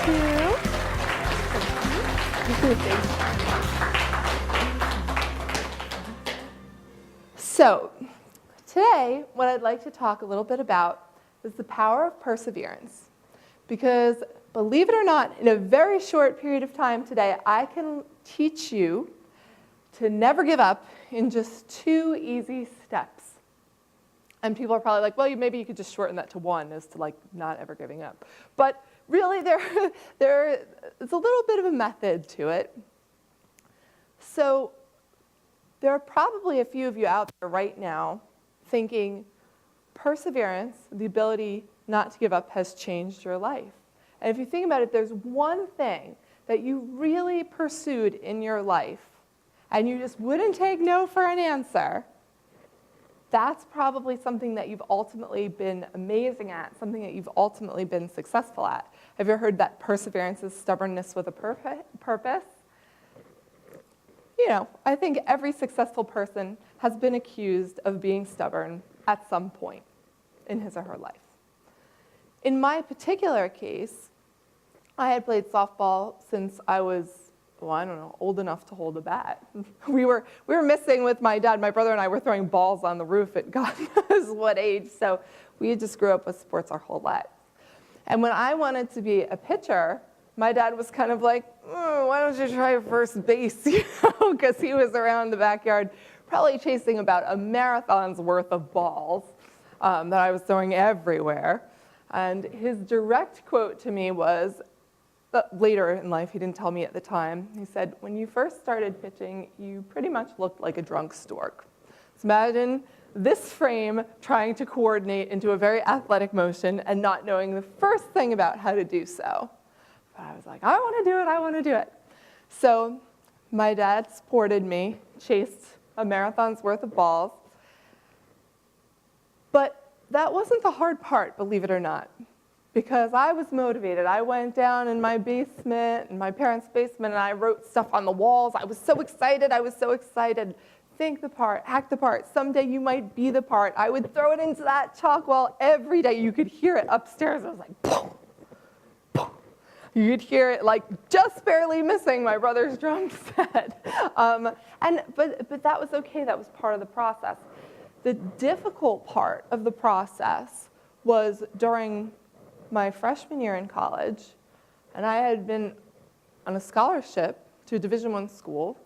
you. So, today, what I'd like to talk a little bit about is the power of perseverance. Because, believe it or not, in a very short period of time today, I can teach you to never give up in just 2 easy steps. And people are probably like, well, maybe you could just shorten that to 1 as to like not ever giving up. But really, there's a little bit of a method to it. So there are probably a few of you out there right now thinking perseverance, the ability not to give up, has changed your life. And if you think about it, there's one thing that you really pursued in your life, and you just wouldn't take no for an answer, that's probably something that you've ultimately been amazing at, something that you've ultimately been successful at. Have you ever heard that perseverance is stubbornness with a purpose? You know, I think every successful person has been accused of being stubborn at some point in his or her life. In my particular case, I had played softball since I was, old enough to hold a bat. We were missing with my dad. My brother and I were throwing balls on the roof at God knows what age. So we just grew up with sports our whole lives. And when I wanted to be a pitcher, my dad was kind of like, why don't you try first base? Because he was around the backyard probably chasing about a marathon's worth of balls that I was throwing everywhere. And his direct quote to me was, later in life, he didn't tell me at the time, he said, when you first started pitching, you pretty much looked like a drunk stork. So imagine this frame trying to coordinate into a very athletic motion and not knowing the first thing about how to do so. But I was like, I want to do it. So my dad supported me, chased a marathon's worth of balls. But that wasn't the hard part, believe it or not, because I was motivated. I went down in my basement, in my parents' basement, and I wrote stuff on the walls. I was so excited. Think the part, act the part. Someday you might be the part. I would throw it into that chalk wall every day. You could hear it upstairs. I was like, boom, boom. You could hear it like just barely missing my brother's drum set. But that was okay. That was part of the process. The difficult part of the process was during my freshman year in college, and I had been on a scholarship to a Division I school,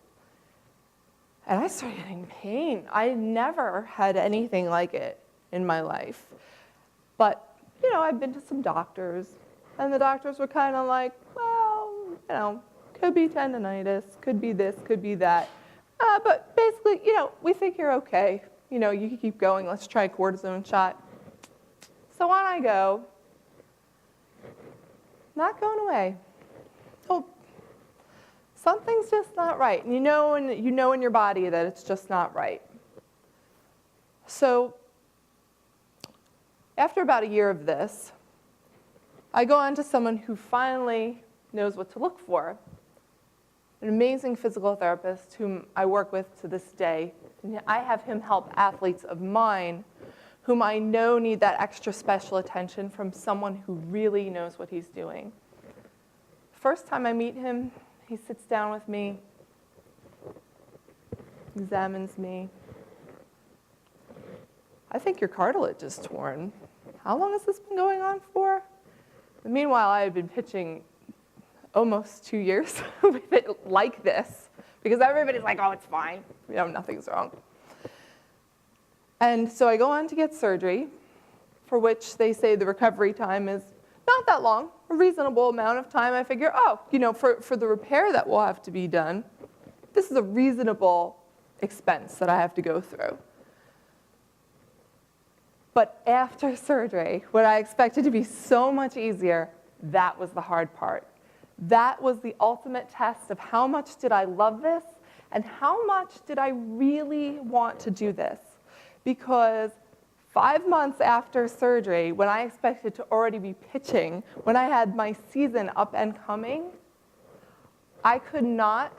and I started getting pain. I never had anything like it in my life. But, I've been to some doctors, and the doctors were kind of like, well, could be tendonitis, could be this, could be that. But basically, we think you're okay. You can keep going. Let's try a cortisone shot. So on I go. Not going away. Oh, something's just not right. And you know in your body that it's just not right. So after about a year of this, I go on to someone who finally knows what to look for. An amazing physical therapist whom I work with to this day. And I have him help athletes of mine whom I know need that extra special attention from someone who really knows what he's doing. First time I meet him, he sits down with me, examines me. I think your cartilage is torn. How long has this been going on for? And meanwhile, I had been pitching almost 2 years with it like this, because everybody's like, oh, it's fine. Nothing's wrong. And so I go on to get surgery, for which they say the recovery time is not that long, a reasonable amount of time. I figure, for the repair that will have to be done, this is a reasonable expense that I have to go through. But after surgery, what I expected to be so much easier, that was the hard part. That was the ultimate test of how much did I love this and how much did I really want to do this. Because 5 months after surgery, when I expected to already be pitching, when I had my season up and coming, I could not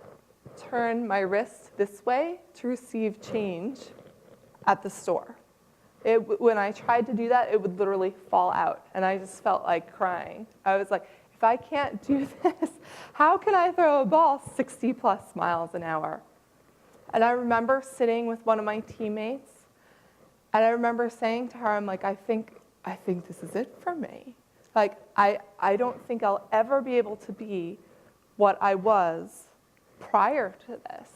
turn my wrist this way to receive change at the store. When I tried to do that, it would literally fall out, and I just felt like crying. I was like, if I can't do this, how can I throw a ball 60 plus miles an hour? And I remember sitting with one of my teammates, and I remember saying to her, I'm like, I think this is it for me. Like, I don't think I'll ever be able to be what I was prior to this.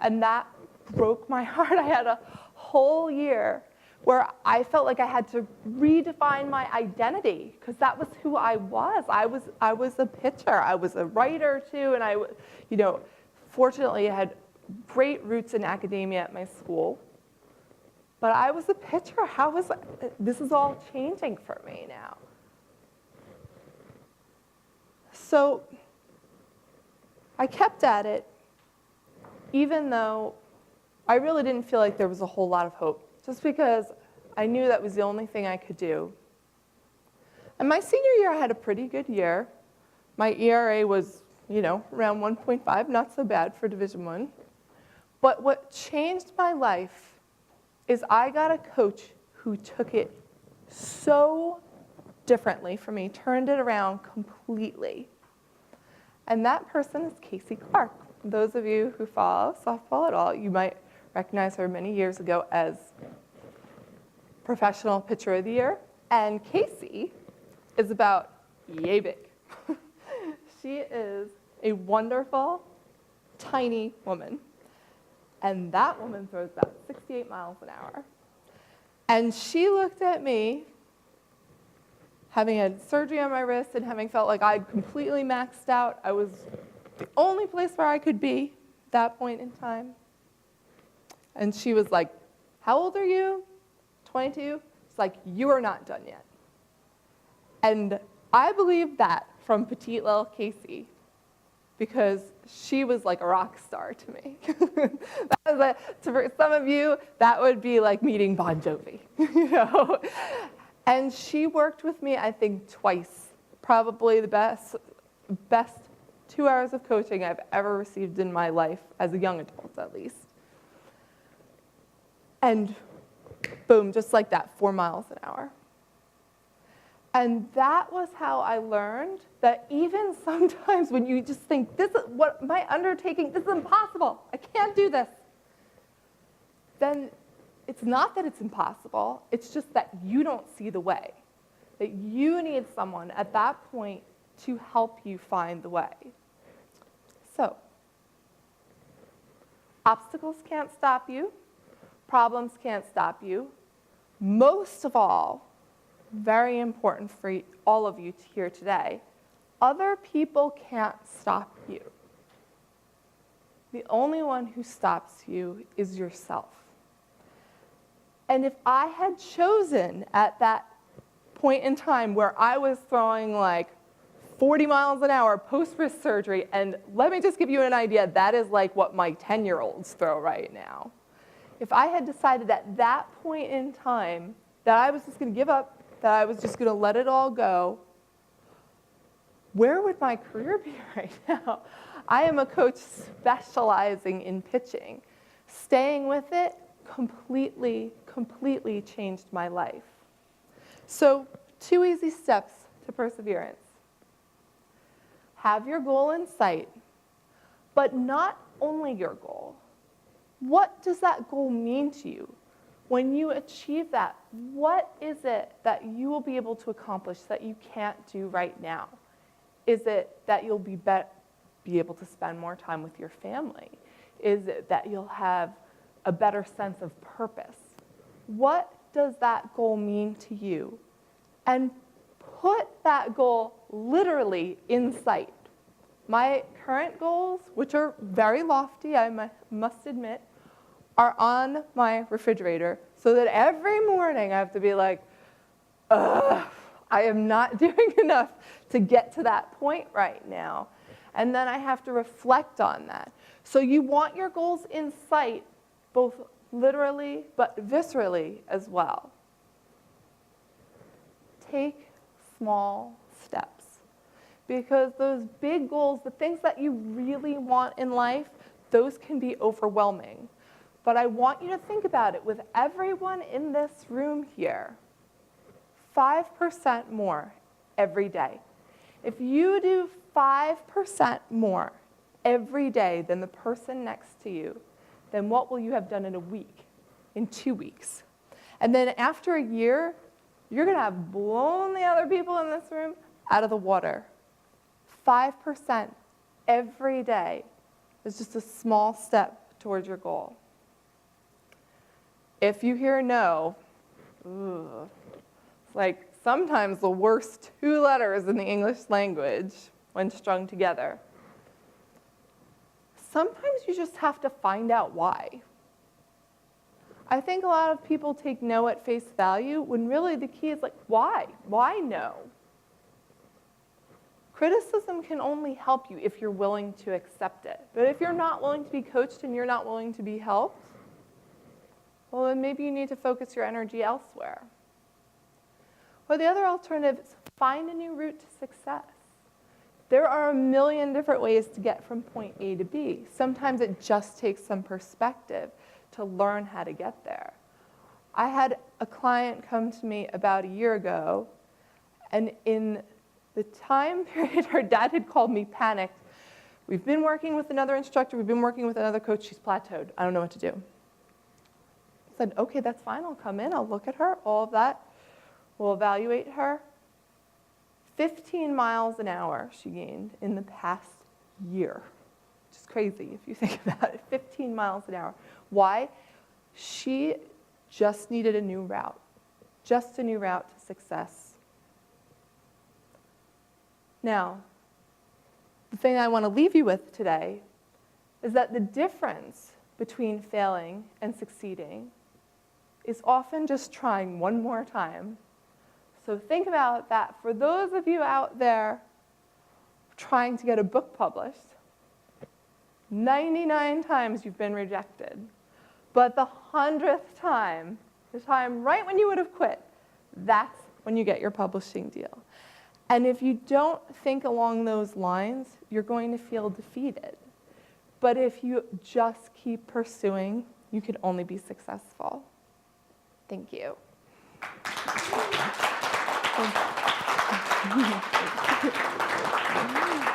And that broke my heart. I had a whole year where I felt like I had to redefine my identity, because that was who I was. I was a pitcher. I was a writer too, and fortunately I had great roots in academia at my school. But I was a pitcher. This is all changing for me now. So I kept at it, even though I really didn't feel like there was a whole lot of hope, just because I knew that was the only thing I could do. And my senior year, I had a pretty good year. My ERA was, around 1.5, not so bad for Division I. But what changed my life is I got a coach who took it so differently from me, turned it around completely. And that person is Casey Clark. Those of you who follow softball at all, you might recognize her many years ago as Professional Pitcher of the Year. And Casey is about yay big. She is a wonderful, tiny woman. And that woman throws about 68 miles an hour. And she looked at me, having had surgery on my wrist and having felt like I'd completely maxed out. I was the only place where I could be at that point in time. And she was like, how old are you? 22? It's like, you are not done yet. And I believe that from petite little Casey, because she was like a rock star to me. For some of you, that would be like meeting Bon Jovi, And she worked with me, I think, twice. Probably the best 2 hours of coaching I've ever received in my life, as a young adult at least. And boom, just like that, 4 miles an hour. And that was how I learned that even sometimes when you just think, this is what my undertaking, this is impossible, I can't do this, then it's not that it's impossible, it's just that you don't see the way. That you need someone at that point to help you find the way. So, obstacles can't stop you, problems can't stop you. Most of all, very important for all of you here today, other people can't stop you. The only one who stops you is yourself. And if I had chosen at that point in time where I was throwing like 40 miles an hour post-wrist surgery, and let me just give you an idea, that is like what my 10-year-olds throw right now. If I had decided at that point in time that I was just going to give up, that I was just going to let it all go, where would my career be right now? I am a coach specializing in pitching. Staying with it completely changed my life. So 2 easy steps to perseverance. Have your goal in sight, but not only your goal. What does that goal mean to you? When you achieve that, what is it that you will be able to accomplish that you can't do right now? Is it that you'll be able to spend more time with your family? Is it that you'll have a better sense of purpose? What does that goal mean to you? And put that goal literally in sight. My current goals, which are very lofty, I must admit, are on my refrigerator, so that every morning I have to be like, ugh, I am not doing enough to get to that point right now. And then I have to reflect on that. So you want your goals in sight, both literally but viscerally as well. Take small steps, because those big goals, the things that you really want in life, those can be overwhelming. But I want you to think about it with everyone in this room here. 5% more every day. If you do 5% more every day than the person next to you, then what will you have done in a week, in 2 weeks? And then after a year, you're going to have blown the other people in this room out of the water. 5% every day is just a small step towards your goal. If you hear no, it's like sometimes the worst 2 letters in the English language when strung together. Sometimes you just have to find out why. I think a lot of people take no at face value when really the key is like, why? Why no? Criticism can only help you if you're willing to accept it. But if you're not willing to be coached and you're not willing to be helped, well, then maybe you need to focus your energy elsewhere. Or the other alternative is find a new route to success. There are a million different ways to get from point A to B. Sometimes it just takes some perspective to learn how to get there. I had a client come to me about a year ago, and in the time period her dad had called me panicked. We've been working with another instructor, we've been working with another coach, she's plateaued. I don't know what to do. I said, okay, that's fine, I'll come in, I'll look at her, all of that. We'll evaluate her. 15 miles an hour she gained in the past year. Which is crazy if you think about it, 15 miles an hour. Why? She just needed a new route, just a new route to success. Now, the thing I want to leave you with today is that the difference between failing and succeeding is often just trying one more time. So think about that. For those of you out there trying to get a book published, 99 times you've been rejected. But the 100th time, the time right when you would have quit, that's when you get your publishing deal. And if you don't think along those lines, you're going to feel defeated. But if you just keep pursuing, you can only be successful. Thank you. Thank you.